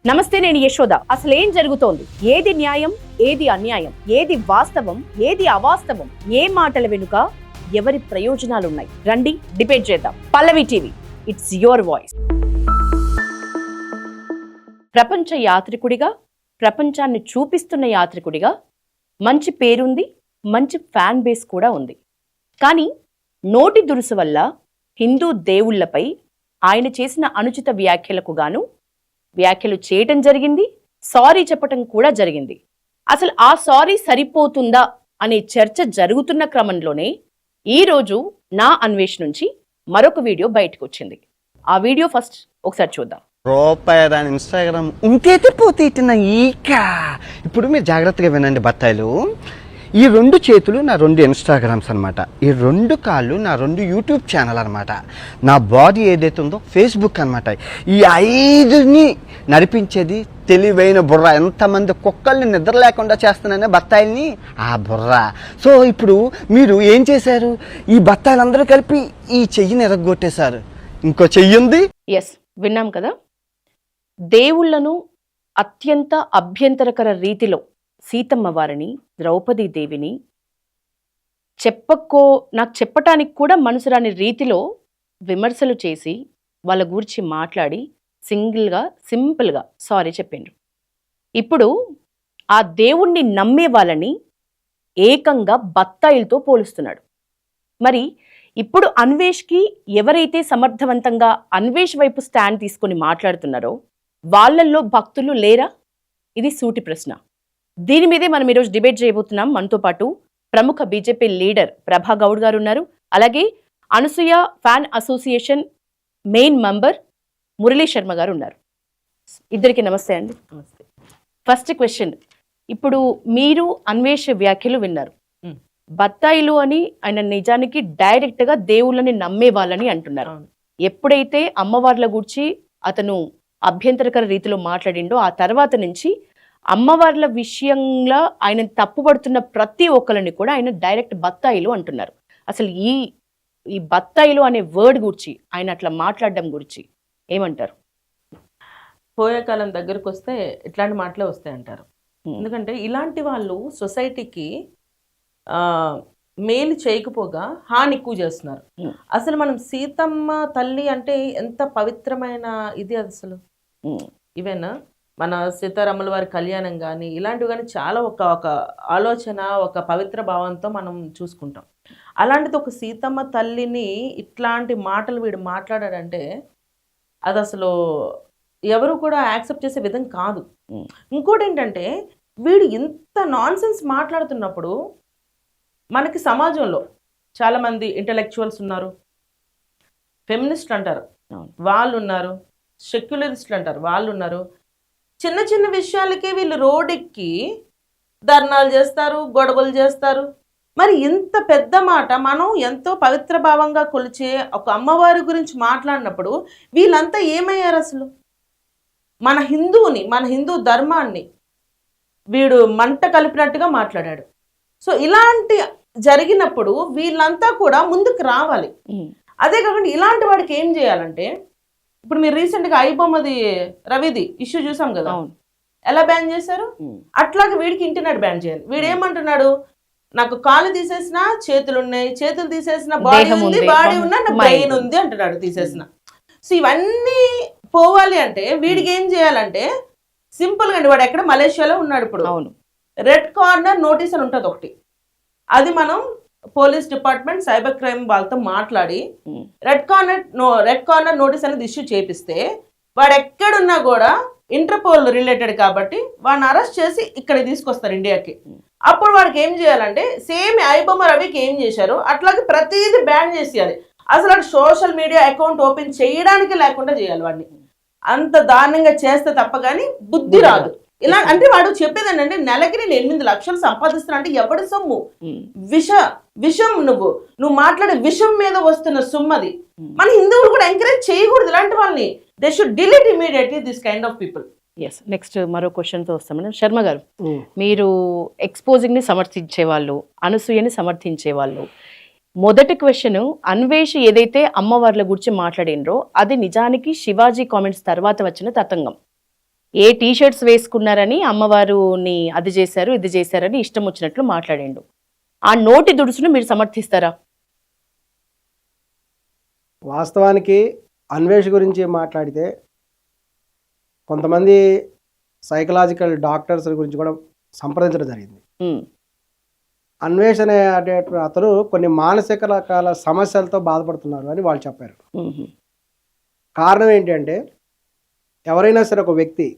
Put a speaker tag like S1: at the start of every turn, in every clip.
S1: నమస్తే, నేను యశోద. అసలు ఏం జరుగుతోంది? ఏది న్యాయం, ఏది అన్యాయం, ఏది వాస్తవం, ఏది అవాస్తవం, ఏ మాటల వెనుక ఎవరి ప్రయోజనాలున్నాయి? రండి డిబేట్ చేద్దాం. పల్లవి టీవీ, ఇట్స్ యువర్ వాయిస్. ప్రపంచ యాత్రికుడిగా, ప్రపంచాన్ని చూపిస్తున్న యాత్రికుడిగా మంచి పేరుంది, మంచి ఫ్యాన్ బేస్ కూడా ఉంది. కానీ నోటి దురుసు వల్ల హిందూ దేవుళ్లపై ఆయన చేసిన అనుచిత వ్యాఖ్యలకు గాను వ్యాఖ్యలు చేయటం జరిగింది, సారీ చెప్పటం కూడా జరిగింది. అసలు ఆ సారీ సరిపోతుందా అనే చర్చ జరుగుతున్న క్రమంలోనే ఈరోజు నా అన్వేష్ నుంచి మరొక వీడియో బయటకు వచ్చింది. ఆ వీడియో ఫస్ట్ ఒకసారి చూద్దాం.
S2: రూపాయి దాని ఇన్స్టాగ్రామ్ ఇంకైతే పోతే ఇట్టిన ఈక. ఇప్పుడు మీరు జాగ్రత్తగా వినండి బత్తాయిలు. ఈ 2 చేతులు నా 2 ఇన్స్టాగ్రామ్స్ అనమాట. ఈ 2 కాళ్ళు నా 2 యూట్యూబ్ ఛానల్ అనమాట. నా బాడీ ఏదైతే ఉందో ఫేస్బుక్ అనమాట. ఈ 5ని నడిపించేది తెలివైన బుర్ర. ఎంతమంది కుక్కల్ని నిద్ర లేకుండా చేస్తున్నానే బత్తాయిల్ని, ఆ బుర్ర. సో ఇప్పుడు మీరు ఏం చేశారు? ఈ బత్తాయిలందరూ కలిపి ఈ చెయ్యిని ఎరగొట్టేశారు. ఇంకో చెయ్యి ఉంది.
S1: ఎస్, విన్నాం కదా. దేవుళ్లను అత్యంత అభ్యంతరకర రీతిలో సీతమ్మ వారిని, ద్రౌపదీ దేవిని నాకు చెప్పటానికి కూడా మనసురాని రీతిలో విమర్శలు చేసి వాళ్ళ గురించి మాట్లాడి సింపుల్గా సారీ చెప్పిండ్రు. ఇప్పుడు ఆ దేవుణ్ణి నమ్మే వాళ్ళని ఏకంగా బత్తాయిలతో పోలుస్తున్నాడు. మరి ఇప్పుడు అన్వేష్కి ఎవరైతే సమర్థవంతంగా అన్వేష్ వైపు స్టాండ్ తీసుకొని మాట్లాడుతున్నారో వాళ్ళల్లో భక్తులు లేరా? ఇది సూటి ప్రశ్న. దీని మీదే మనం ఈరోజు డిబేట్ చేయబోతున్నాం. మనతో పాటు ప్రముఖ బీజేపీ లీడర్ ప్రభా గౌడ్ గారు ఉన్నారు. అలాగే Anasuya fan association main member Murali Sharma గారు ఉన్నారు. ఇద్దరికి నమస్తే అండి. నమస్తే. ఫస్ట్ క్వశ్చన్, ఇప్పుడు మీరు అన్వేష్ వ్యాఖ్యలు విన్నారు. బత్తాయిలు అని ఆయన నిజానికి డైరెక్ట్ గా దేవుళ్ళని నమ్మే వాళ్ళని అంటున్నారు. ఎప్పుడైతే అమ్మవార్ల గురించి అతను అభ్యంతరకర రీతిలో మాట్లాడిండో ఆ తర్వాత నుంచి అమ్మవార్ల విషయంలో ఆయన తప్పుపడుతున్న ప్రతి ఒక్కరిని కూడా ఆయన డైరెక్ట్ బత్తాయిలు అంటున్నారు. అసలు ఈ బత్తాయిలు అనే వర్డ్ గురించి ఆయన అట్లా మాట్లాడడం గురించి ఏమంటారు?
S3: పోయే కాలం దగ్గరకు వస్తే ఇట్లాంటి మాటలే వస్తాయి అంటారు. ఎందుకంటే ఇలాంటి వాళ్ళు సొసైటీకి మేలు చేయకపోగా హాని ఎక్కువ చేస్తున్నారు. అసలు మనం సీతమ్మ తల్లి అంటే ఎంత పవిత్రమైన ఇది అసలు. ఈవెన్ మన సీతారాముల వారి కళ్యాణం కానీ ఇలాంటివి కానీ చాలా ఒక ఆలోచన, ఒక పవిత్ర భావంతో మనం చూసుకుంటాం. అలాంటిది ఒక సీతమ్మ తల్లిని ఇట్లాంటి మాటలు వీడు మాట్లాడాడంటే అది అసలు ఎవరు కూడా యాక్సెప్ట్ చేసే విధం కాదు. ఇంకోటి ఏంటంటే వీడు ఇంత నాన్ సెన్స్ మాట్లాడుతున్నప్పుడు మనకి సమాజంలో చాలామంది ఇంటలెక్చువల్స్ ఉన్నారు, ఫెమినిస్ట్ అంటారు వాళ్ళు ఉన్నారు, సెక్యులరిస్టులు అంటారు వాళ్ళు ఉన్నారు. చిన్న చిన్న విషయాలకే వీళ్ళు రోడ్డెక్కి ధర్నాలు చేస్తారు, గొడవలు చేస్తారు. మరి ఇంత పెద్ద మాట మనం ఎంతో పవిత్ర భావంగా కొలిచే ఒక అమ్మవారి గురించి మాట్లాడినప్పుడు వీళ్ళంతా ఏమయ్యారు? అసలు మన హిందూ ధర్మాన్ని వీడు మంట కలిపినట్టుగా మాట్లాడాడు. సో ఇలాంటి జరిగినప్పుడు వీళ్ళంతా కూడా ముందుకు రావాలి. అదే కాకుండా ఇలాంటి వాడికి ఏం చేయాలంటే, ఇప్పుడు మీరు రీసెంట్గా ఐబొమ్మది రవిది ఇష్యూ చూసాం కదా, ఎలా బ్యాన్ చేశారు? అట్లాగే వీడికి ఇంటర్నెట్ బ్యాన్ చేయాలి. వీడు ఏమంటున్నాడు? నాకు కాళ్ళు తీసేసిన చేతులు ఉన్నాయి, చేతులు తీసేసిన బాడీ ఉంది, బాడీ ఉన్నా నా బ్రెయిన్ ఉంది అంటున్నాడు తీసేసిన. సో ఇవన్నీ పోవాలి అంటే వీడికి ఏం చేయాలంటే సింపుల్ గా, వాడు ఎక్కడ మలేషియాలో ఉన్నాడు ఇప్పుడు, రెడ్ కార్నర్ నోటీస్ అని ఉంటుంది ఒకటి, అది మనం పోలీస్ డిపార్ట్మెంట్ సైబర్ క్రైమ్ వాళ్ళతో మాట్లాడి రెడ్ కార్నర్ నోటీస్ అనేది ఇష్యూ చేపిస్తే వాడు ఎక్కడున్నా కూడా ఇంటర్పోల్ రిలేటెడ్ కాబట్టి వాడిని అరెస్ట్ చేసి ఇక్కడ తీసుకొస్తారు ఇండియాకి. అప్పుడు వాడికి ఏం చేయాలంటే సేమ్ ఐబొమ్మ రవికి ఏం చేశారు అట్లాగే ప్రతిదీ బ్యాన్ చేసేయాలి. అసలు సోషల్ మీడియా అకౌంట్ ఓపెన్ చేయడానికి లేకుండా చేయాలి వాడిని. అంత దారుణంగా చేస్తే తప్ప కానీ బుద్ధి రాదు. ఇలా అంటే వాడు చెప్పేది ఏంటంటే, నెలకి నేను 8 లక్షలు సంపాదిస్తున్నా అంటే ఎవడి సొమ్ము? విషం నువ్వు మాట్లాడే విషం మీద వస్తున్న సొమ్మది. మన హిందువులు కూడా ఎంకరేజ్ చేయకూడదు ఇలాంటి వాళ్ళని. They should delete immediately this kind of people.
S1: Yes, next మరో క్వశ్చన్తో వస్తాం మేడం. శర్మ గారు, మీరు ఎక్స్పోజింగ్ ని సమర్థించే వాళ్ళు, అనసూయని సమర్థించే వాళ్ళు, మొదటి క్వశ్చన్, అన్వేష్ ఏదైతే అమ్మవార్ల గురించి మాట్లాడినరో అది నిజానికి శివాజీ కామెంట్స్ తర్వాత వచ్చిన తతంగం. ఏ టీ షర్ట్స్ వేసుకున్నారని అమ్మవారుని అది చేశారు ఇది చేశారని ఇష్టం వచ్చినట్లు మాట్లాడిండు. ఆ నోటి దుడుసును మీరు సమర్థిస్తారా?
S4: వాస్తవానికి అన్వేష్ గురించి మాట్లాడితే కొంతమంది సైకలాజికల్ డాక్టర్స్ గురించి కూడా సంప్రదించడం జరిగింది.
S1: ఉమ్,
S4: అన్వేష్ అనే అతను కొన్ని మానసిక రకాల సమస్యలతో బాధపడుతున్నారు అని వాళ్ళు చెప్పారు.
S1: ఉమ్,
S4: కారణం ఏంటంటే ఎవరైనా సరే ఒక వ్యక్తి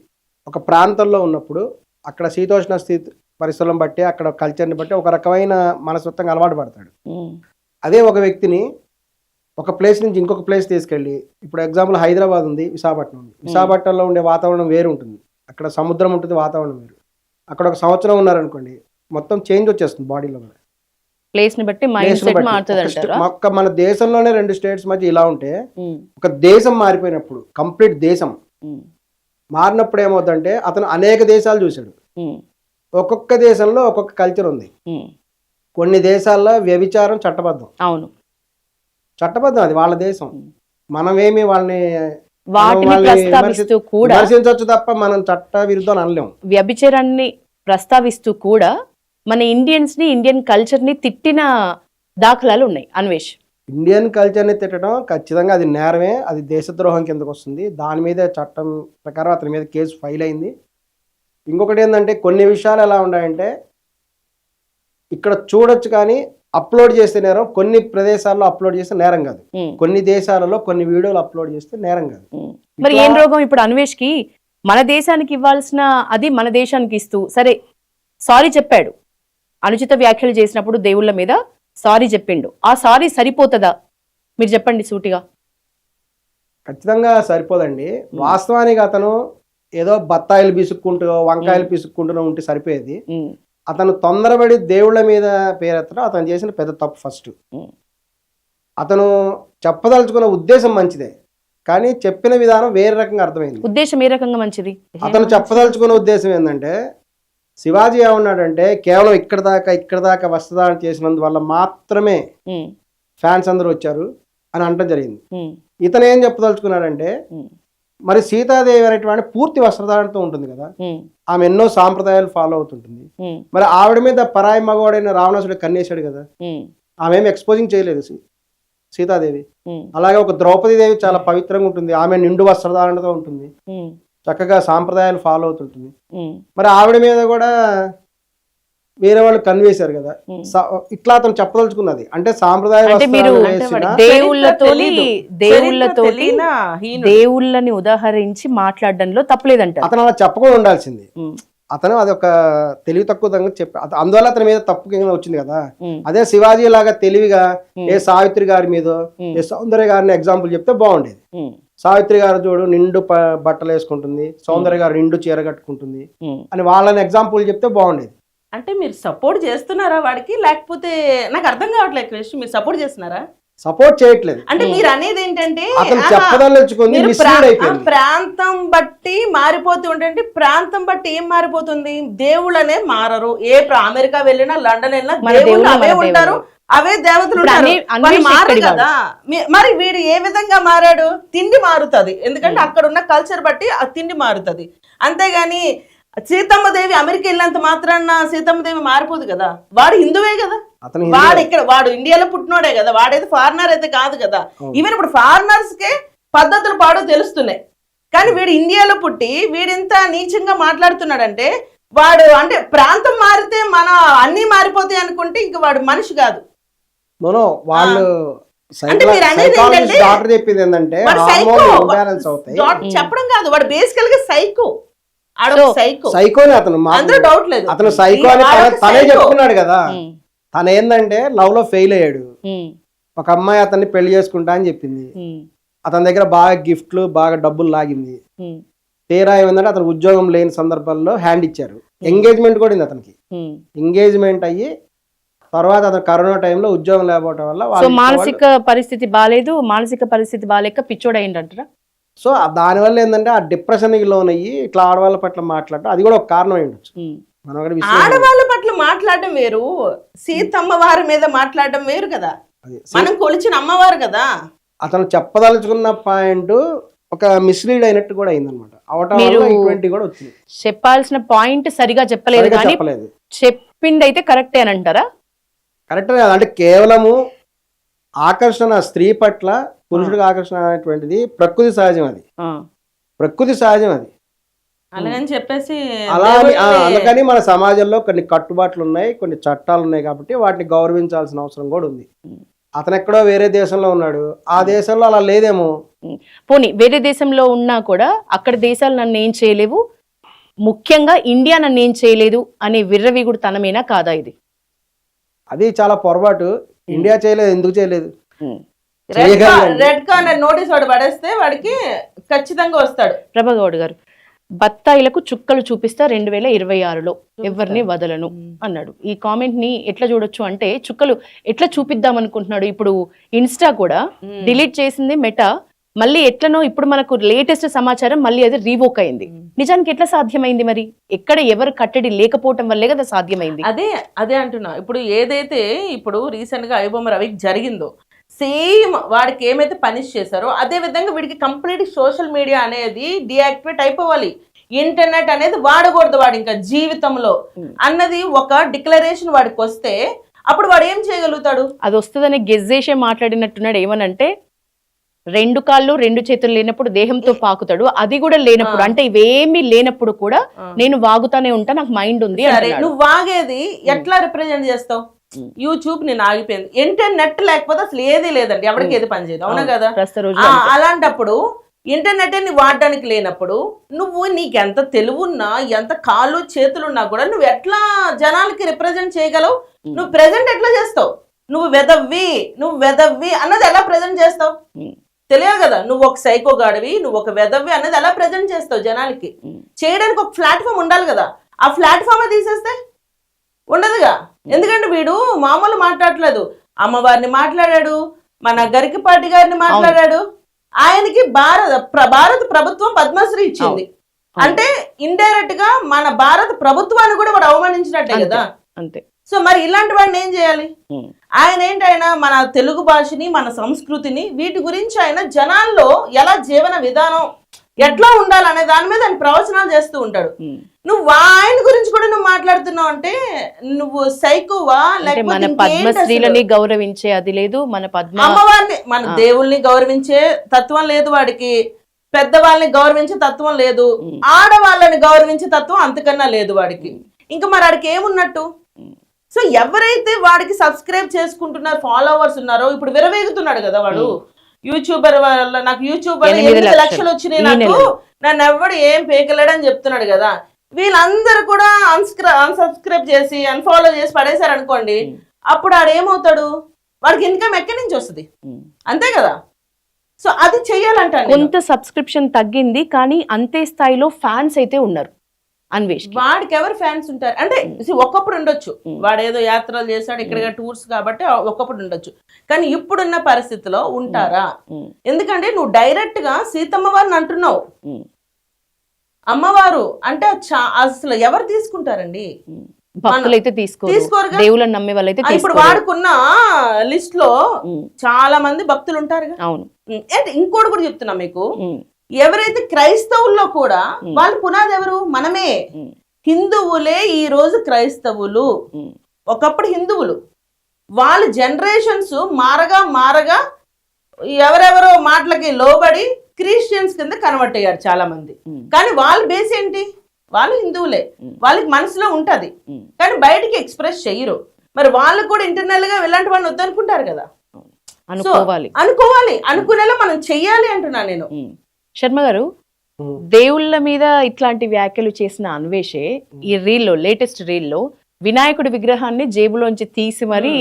S4: ఒక ప్రాంతంలో ఉన్నప్పుడు అక్కడ శీతోష్ణ స్థితి పరిస్థితులను బట్టి అక్కడ కల్చర్ని బట్టి ఒక రకమైన మనస్తత్వంగా అలవాటు పడతాడు.
S1: ఉమ్,
S4: అదే ఒక వ్యక్తిని ఒక ప్లేస్ నుంచి ఇంకొక ప్లేస్ తీసుకెళ్ళి, ఇప్పుడు ఎగ్జాంపుల్ హైదరాబాద్ ఉంది, విశాఖపట్నం ఉంది. విశాఖపట్నంలో ఉండే వాతావరణం వేరు ఉంటుంది, అక్కడ సముద్రం ఉంటుంది, వాతావరణం వేరు. అక్కడ ఒక సంవత్సరం ఉన్నారనుకోండి, మొత్తం చేంజ్ వచ్చేస్తుంది బాడీలో కూడా.
S1: ప్లేస్ ని బట్టి మైండ్ సెట్ మారుతుంది అంటారా?
S4: మన దేశంలోనే 2 స్టేట్స్ మధ్య ఇలా ఉంటే
S1: ఉమ్,
S4: ఒక దేశం మారిపోయినప్పుడు, కంప్లీట్ దేశం
S1: ఉమ్,
S4: మారినప్పుడు ఏమవుతుందంటే అతను అనేక దేశాలు చూశాడు.
S1: ఉమ్,
S4: ఒక్కొక్క దేశంలో ఒక్కొక్క కల్చర్ ఉంది.
S1: ఉమ్,
S4: కొన్ని దేశాల్లో వ్యభిచారం చట్టబద్ధం,
S1: అవును.
S4: చట్టబద్ధం, అది వాళ్ళ దేశం. మనమేమి వాళ్ళని
S1: వాటిని ప్రస్తావిస్తూ కూడా
S4: విమర్శించవచ్చు తప్ప మనం చట్ట విరుద్ధం అనలేము.
S1: వ్యభిచారాన్ని ప్రస్తావిస్తూ కూడా మన ఇండియన్స్ ని, ఇండియన్ కల్చర్ ని తిట్టిన దాఖలాలు ఉన్నాయి అన్వేష్.
S4: ఇండియన్ కల్చర్ని తిట్టడం ఖచ్చితంగా అది నేరమే, అది దేశద్రోహం కిందకు వస్తుంది. దాని మీద చట్టం ప్రకారం అతని మీద కేసు ఫైల్ అయింది. ఇంకొకటి ఏంటంటే కొన్ని విషయాలు ఎలా ఉన్నాయంటే ఇక్కడ చూడొచ్చు కానీ అప్లోడ్ చేస్తే నేరం, కొన్ని ప్రదేశాల్లో అప్లోడ్ చేస్తే నేరం కాదు,
S1: ఉమ్,
S4: కొన్ని దేశాలలో కొన్ని వీడియోలు అప్లోడ్ చేస్తే నేరం కాదు.
S1: ఉమ్. మరి ఏం రోగం ఇప్పుడు అన్వేష్ కి? మన దేశానికి ఇవ్వాల్సిన అది మన దేశానికి ఇస్తూ, సరే సారీ చెప్పాడు, అనుచిత వ్యాఖ్యలు చేసినప్పుడు దేవుళ్ళ మీద సారీ చెప్పిండు, ఆ సారీ సరిపోతుందా? మీరు చెప్పండి సూటిగా.
S4: ఖచ్చితంగా సరిపోదండి. వాస్తవానికి అతను ఏదో బత్తాయిలు పిసుక్కుంటూ వంకాయలు పిసుక్కుంటూ ఉంటే సరిపోయేది.
S1: ఉమ్,
S4: అతను తొందరపడి దేవుళ్ళ మీద పేరెత్తడం అతను చేసిన పెద్ద తప్పు. ఫస్ట్
S1: ఉమ్,
S4: అతను చెప్పదలుచుకున్న ఉద్దేశం మంచిదే, కానీ చెప్పిన విధానం వేరే రకంగా అర్థమైంది.
S1: ఉద్దేశం ఏ రకంగా మంచిది?
S4: అతను చెప్పదలుచుకున్న ఉద్దేశం ఏంటంటే శివాజీ ఏమన్నాడంటే కేవలం ఇక్కడ దాకా వస్తుందా అని చేసినందువల్ల మాత్రమే
S1: ఉమ్,
S4: ఫ్యాన్స్ అందరూ వచ్చారు అని అనడం జరిగింది.
S1: ఉమ్,
S4: ఇతను ఏం చెప్పదలుచుకున్నాడంటే
S1: ఉమ్,
S4: మరి సీతాదేవి అనేటువంటి పూర్తి వస్త్రధారణతో ఉంటుంది కదా,
S1: ఉమ్,
S4: ఆమె ఎన్నో సాంప్రదాయాలు ఫాలో అవుతుంటుంది.
S1: ఉమ్,
S4: మరి ఆవిడ మీద పరాయి మగవాడైన రావణాసుడు కన్నేశాడు కదా,
S1: ఉమ్,
S4: ఆమె ఏమి ఎక్స్పోజింగ్ చేయలేదు సీతాదేవి.
S1: ఉమ్,
S4: అలాగే ఒక ద్రౌపది దేవి చాలా పవిత్రంగా ఉంటుంది, ఆమె నిండు వస్త్రధారణతో ఉంటుంది,
S1: ఉమ్,
S4: చక్కగా సాంప్రదాయాలు ఫాలో అవుతుంటుంది.
S1: ఉమ్,
S4: మరి ఆవిడ మీద కూడా వేరే వాళ్ళు కన్వేశారు కదా.
S1: ఉమ్.
S4: ఇట్లా అతను చెప్పదలుచుకున్నది అంటే సాంప్రదాయ
S1: అంటే మీరు
S4: వస్త్రాలు వేసిన
S1: దేవుళ్ళతోని దేవుళ్ళతోటి
S3: తెలియనా హీనుడు.
S1: దేవుళ్ళని ఉదాహరించి మాట్లాడడంలో తప్పలేదంట.
S4: అతను అలా చెప్పకుండా ఉండాల్సింది. అతను అది ఒక తెలివి తక్కువ చెప్పి అందువల్ల అతని మీద తప్పు కింద వచ్చింది కదా. అదే శివాజీ లాగా తెలివిగా ఏ సావిత్రి గారి మీద ఏ సౌందర్య గారిని ఎగ్జాంపుల్ చెప్తే బాగుండేది. సావిత్రి గారు చూడు నిండు బట్టలు వేసుకుంటుంది, సౌందర్య గారు నిండు చీర కట్టుకుంటుంది అని వాళ్ళని ఎగ్జాంపుల్ చెప్తే బాగుండేది.
S3: అంటే మీరు సపోర్ట్ చేస్తున్నారా వాడికి, లేకపోతే నాకు అర్థం కావట్లేదు కృష్ణ, మీరు సపోర్ట్ చేస్తున్నారా?
S4: సపోర్ట్ చేయట్లేదు.
S3: అంటే మీరు అనేది ఏంటంటే
S4: అతను చెప్పదలుచుకుంది మిస్లీడ్ అయిపోయింది.
S3: ప్రాంతం బట్టి మారిపోతూ ఉంటే ప్రాంతం బట్టి ఏం మారిపోతుంది? దేవుళ్ళనే మారరు. అమెరికా వెళ్ళినా లండన్ వెళ్ళినా దేవుళ్ళు అవే ఉంటారు, అవే దేవతలు ఉంటారు, మరి మారు కదా. మరి వీడు ఏ విధంగా మారాడు? తిండి మారుతుంది, ఎందుకంటే అక్కడ ఉన్న కల్చర్ బట్టి ఆ తిండి మారుతుంది. అంతేగాని సీతమ్మ దేవి అమెరికా వెళ్ళినంత మాత్రాన సీతమ్మ దేవి మారిపోదు కదా. వాడు హిందువే కదా, వాడు ఇండియాలో పుట్టినోడే కదా, వాడైతే ఫారినర్ అయితే కాదు కదా. ఈవెన్ ఇప్పుడు ఫారినర్స్ కే పద్ధతులు పాడు తెలుస్తున్నాయి, కానీ వీడు ఇండియాలో పుట్టి వీడింత నీచంగా మాట్లాడుతున్నాడంటే వాడు అంటే ప్రాంతం మారితే మన అన్ని మారిపోతాయి అనుకుంటే ఇంక వాడు మనిషి కాదు.
S4: వాళ్ళు డాక్టర్ చెప్పింది ఏంటంటే
S3: చెప్పడం కాదు, వాడు బేసికల్ గా సైకో.
S4: సైకోని అతను
S3: డౌట్ లేదు,
S4: అతను సైకో అని తనే చెప్పుకున్నాడు కదా. తను ఏంటంటే లవ్ లో ఫెయిల్ అయ్యాడు, ఒక అమ్మాయి అతన్ని పెళ్లి చేసుకుంటా అని చెప్పింది, అతని దగ్గర బాగా గిఫ్ట్లు బాగా డబ్బులు లాగింది. తీరా ఏమైందంటే అతను ఉద్యోగం లేని సందర్భాల్లో హ్యాండ్ ఇచ్చారు, ఎంగేజ్మెంట్ కూడా ఉంది అతనికి. ఎంగేజ్మెంట్ అయ్యి తర్వాత అతను కరోనా టైంలో ఉద్యోగం లేకపోవడం వల్ల
S1: మానసిక పరిస్థితి బాగాలేదు, మానసిక పరిస్థితి బాగాలేక పిచ్చోడు అయిందంటారా.
S4: సో దానివల్ల ఏంటంటే ఆ డిప్రెషన్ కి లోన్ అయ్యి ఇట్లా ఆడవాళ్ళ పట్ల మాట్లాడటం అది కూడా ఒక కారణం అయి ఉండొచ్చు.
S3: ఆడవాళ్ళ పట్ల మాట్లాడడం వేరు, సీతమ్మ వారి మీద మాట్లాడడం వేరు కదా. మనం కొలిచిన అమ్మవారు కదా.
S4: అతను చెప్పదలుచుకున్న పాయింట్ ఒక మిస్లీడ్ అయినట్టు కూడా అయిందనమాట. అవటం
S1: మీరు
S4: వల్ల ఇటువంటి కూడా వచ్చింది.
S1: చెప్పాల్సిన పాయింట్ సరిగా చెప్పలేదు
S4: సరిగ్గా
S1: కానీ
S4: చెప్పలేదు.
S1: చెప్పింది అయితే కరెక్టే అని అంటారా?
S4: కరెక్ట్ అంటే కేవలము ఆకర్షణ స్త్రీ పట్ల పురుషుడికి ఆకర్షణ అనేటువంటిది ప్రకృతి సహజం. అది ప్రకృతి సహజం. అది
S3: అలాగని చెప్పేసి
S4: అలా అందుకని మన సమాజంలో కొన్ని కట్టుబాట్లు ఉన్నాయి, కొన్ని చట్టాలు ఉన్నాయి కాబట్టి వాటిని గౌరవించాల్సిన అవసరం కూడా ఉంది. అతను ఎక్కడో వేరే దేశంలో ఉన్నాడు, ఆ దేశంలో అలా లేదేమో.
S1: పోనీ వేరే దేశంలో ఉన్నా కూడా అక్కడ దేశాలు నన్ను ఏం చేయలేవు, ముఖ్యంగా ఇండియా నన్ను ఏం చేయలేదు అనే విర్రవీగుడు తనమేనా కాదా ఇది?
S4: అది చాలా పొరపాటు. ఇండియా చేయలేదు, ఎందుకు చేయలేదు?
S3: రెడ్ కార్నర్ నోటీస్ వాడు పడేస్తే వాడికి ఖచ్చితంగా వస్తాడు.
S1: ప్రభగౌడ్ గారు, బత్తాయిలకు చుక్కలు చూపిస్తా 2026లో ఎవరిని వదలను అన్నాడు. ఈ కామెంట్ ని ఎట్లా చూడొచ్చు అంటే, చుక్కలు ఎట్లా చూపిద్దాం అనుకుంటున్నాడు? ఇప్పుడు ఇన్స్టా కూడా డిలీట్ చేసింది మెటా, మళ్ళీ ఎట్లనో ఇప్పుడు మనకు లేటెస్ట్ సమాచారం మళ్ళీ అది రీవోక్ అయింది. నిజానికి ఎట్లా సాధ్యమైంది మరి? ఎక్కడ ఎవరు కట్టడి లేకపోవటం వల్లే కదా సాధ్యమైంది.
S3: అదే అంటున్నా. ఇప్పుడు ఏదైతే ఇప్పుడు రీసెంట్ గా ఐబొమ్మ రవికి జరిగిందో, సేమ్ వాడికి ఏమైతే పనిష్ చేశారో అదే విధంగా వీడికి కంప్లీట్ సోషల్ మీడియా అనేది డియాక్టివేట్ అయిపోవాలి. ఇంటర్నెట్ అనేది వాడకూడదు వాడు ఇంకా జీవితంలో అన్నది ఒక డిక్లరేషన్ వాడికి వస్తే అప్పుడు వాడు ఏం చేయగలుగుతాడు?
S1: అది వస్తుందని గెజ్జేసే మాట్లాడినట్టున్నాడు. ఏమనంటే, 2 కాళ్ళు 2 చేతులు లేనప్పుడు దేహంతో పాకుతాడు, అది కూడా లేనప్పుడు, అంటే ఇవేమీ లేనప్పుడు కూడా నేను వాగుతానే ఉంటా, నాకు మైండ్ ఉంది.
S3: నువ్వు వాగేది ఎట్లా రిప్రజెంట్ చేస్తావు? యూట్యూబ్ నేను ఆగిపోయింది, ఇంటర్నెట్ లేకపోతే అసలు ఏది లేదండి, ఎవరికి ఏది పనిచేయదు, అవునా కదా? అలాంటప్పుడు ఇంటర్నెట్ ని వాడడానికి లేనప్పుడు నువ్వు నీకెంత తెలివున్నా ఎంత కాళ్ళు చేతులున్నా కూడా నువ్వు ఎట్లా జనాలకి రిప్రజెంట్ చేయగలవు? నువ్వు ప్రెజెంట్ ఎట్లా చేస్తావు? నువ్వు వెదవ్వి అన్నది ఎలా ప్రెజెంట్ చేస్తావు? తెలియదు కదా. నువ్వు ఒక సైకో గాడివి, నువ్వు ఒక వెదవ్వి అన్నది ఎలా ప్రెజెంట్ చేస్తావు జనాలకి? చేయడానికి ఒక ప్లాట్ఫామ్ ఉండాలి కదా. ఆ ప్లాట్ఫామ్ తీసేస్తే ఉండదుగా. ఎందుకంటే వీడు మామూలు మాట్లాడలేదు, అమ్మవారిని మాట్లాడాడు, మన గరికపాటి గారిని మాట్లాడాడు. ఆయనకి భారత ప్రభుత్వం పద్మశ్రీ ఇచ్చింది అంటే ఇండైరెక్ట్ గా మన భారత ప్రభుత్వాన్ని కూడా వాడు అవమానించినట్టే కదా.
S1: అంతే.
S3: సో మరి ఇలాంటి వాడిని ఏం చేయాలి? ఆయన ఏంటైనా మన తెలుగు భాషని, మన సంస్కృతిని, వీటి గురించి ఆయన జనాల్లో ఎలా జీవన విధానం ఎట్లా ఉండాలనే దాని మీద ఆయన ప్రవచనాలు చేస్తూ ఉంటాడు. నువ్వు ఆయన గురించి కూడా నువ్వు మాట్లాడుతున్నావు అంటే నువ్వు సైకోవా?
S1: లేకపోతే పద్మశ్రీలని గౌరవించే అది లేదు, మన
S3: అమ్మవారిని, మన దేవుల్ని గౌరవించే తత్వం లేదు వాడికి, పెద్దవాళ్ళని గౌరవించే తత్వం లేదు, ఆడవాళ్ళని గౌరవించే తత్వం అంతకన్నా లేదు వాడికి. ఇంకా మరి వాడికి ఏమున్నట్టు? సో ఎవరైతే వాడికి సబ్స్క్రైబ్ చేసుకుంటున్నారు, ఫాలోవర్స్ ఉన్నారో, ఇప్పుడు విరవేగుతున్నాడు కదా వాడు. యూట్యూబర్ వల్ల నాకు యూట్యూబ్ వల్ల 8 లక్షలు వచ్చినాయి, నాకు నన్ను ఎవడు ఏం పేకలేడని చెప్తున్నాడు కదా. వీళ్ళందరూ కూడా అన్సబ్స్క్రైబ్ చేసి అన్ఫాలో చేసి పడేశారు అనుకోండి, అప్పుడు ఆడేమవుతాడు? వాడికి ఇన్కమ్ ఎక్కడి నుంచి వస్తుంది? అంతే కదా. సో అది చెయ్యాలంట.
S1: కొంత సబ్స్క్రిప్షన్ తగ్గింది కానీ అంతే స్థాయిలో ఫ్యాన్స్ అయితే ఉన్నారు అన్వేష్.
S3: వాడికి ఎవరు ఫ్యాన్స్ ఉంటారు అంటే ఒకప్పుడు ఉండొచ్చు, వాడు ఏదో యాత్రలు చేశాడు ఇక్కడ టూర్స్ కాబట్టి ఒకప్పుడు ఉండొచ్చు, కానీ ఇప్పుడున్న పరిస్థితిలో ఉంటారా? ఎందుకంటే నువ్వు డైరెక్ట్ గా సీతమ్మ వారిని అంటున్నావు. అమ్మవారు అంటే అసలు ఎవరు తీసుకుంటారండి?
S1: భక్తులైతే తీసుకోరు, దేవుళ్ళని నమ్మే వాళ్ళైతే.
S3: ఇప్పుడు వాడుకున్న లిస్ట్ లో చాలా మంది భక్తులు ఉంటారు.
S1: అవును.
S3: ఇంకోటి కూడా చెప్తున్నా మీకు, ఎవరైతే క్రైస్తవుల్లో కూడా వాళ్ళు పునాది ఎవరు? మనమే. హిందువులే ఈ రోజు క్రైస్తవులు, ఒకప్పుడు హిందువులు. వాళ్ళ జనరేషన్స్ మారగా ఎవరెవరో మాటలకి లోబడి క్రిస్టియన్స్ కింద కన్వర్ట్ అయ్యారు చాలా మంది. కానీ వాళ్ళ బేస్ ఏంటి? వాళ్ళు హిందువులే, వాళ్ళకి మనసులో ఉంటది కానీ బయటికి ఎక్స్ప్రెస్ చెయ్యరు. మరి వాళ్ళు కూడా ఇంటర్నల్ గా ఇలాంటి వాడిని వద్దనుకుంటారు కదా. అనుకోవాలి, అనుకునేలా మనం చెయ్యాలి అంటున్నా నేను.
S1: శర్మ గారు, దేవుళ్ళ మీద ఇట్లాంటి వ్యాఖ్యలు చేసిన అన్వేషే ఈ రీల్లో, లేటెస్ట్ రీల్లో వినాయకుడి విగ్రహాన్ని జేబులోంచి తీసి మరి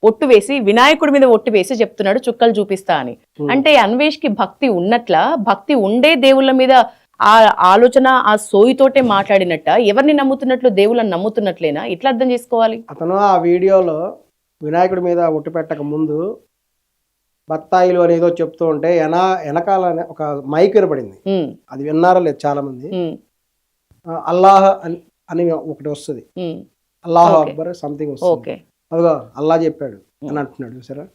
S1: ఒట్టు వేసి, వినాయకుడి మీద ఒట్టు వేసి చెప్తున్నాడు చుక్కలు చూపిస్తా అని. అంటే అన్వేష్ కి భక్తి ఉన్నట్ల, భక్తి ఉండే దేవుళ్ళ మీద ఆ ఆలోచన, ఆ సోయితోటే మాట్లాడినట్ట, ఎవరిని నమ్ముతున్నట్లు? దేవుళ్ళని నమ్ముతున్నట్లేనా? ఇట్లా అర్థం చేసుకోవాలి.
S4: అతను ఆ వీడియోలో వినాయకుడి మీద ఒట్టు పెట్టక ముందు బత్తాయిలు అనేదో చెప్తూ ఉంటే వెనకాల ఒక మైక్ వినపడింది. అది విన్నారో లేదు చాలా మంది. అల్లాహ్ అని ఒకటి వస్తుంది, అల్లాహ్ అక్బర్ సంథింగ్ వస్తుంది. అదిగో అల్లా చెప్పాడు అని అంటున్నాడు చూసారా.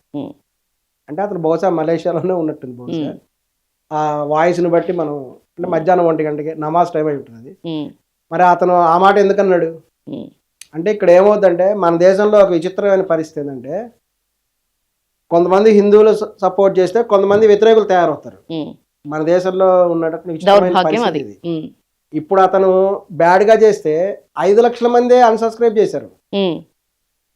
S4: అంటే అతను బహుశా మలేషియాలోనే ఉన్నట్టుంది బహుశా. ఆ వాయిస్ని బట్టి మనం అంటే మధ్యాహ్నం 1 గంటకి నమాజ్ టైం అయి ఉంటుంది.
S1: ఉమ్,
S4: మరి అతను ఆ మాట ఎందుకన్నాడు
S1: ఉమ్,
S4: అంటే ఇక్కడ ఏమవుతుందంటే మన దేశంలో ఒక విచిత్రమైన పరిస్థితి ఏంటంటే కొంతమంది హిందువులు సపోర్ట్ చేస్తే కొంతమంది వ్యతిరేకులు తయారవుతారు.
S1: ఉమ్.
S4: మన దేశంలో ఉన్నటువంటి విచిత్రమైన
S1: దౌర్భాగ్యం అది.
S4: పరిస్థితి ఇది.
S1: ఉమ్,
S4: ఇప్పుడు అతను బ్యాడ్గా చేస్తే 5 లక్షల మందే అన్సబ్స్క్రైబ్ చేశారు.
S1: ఉమ్,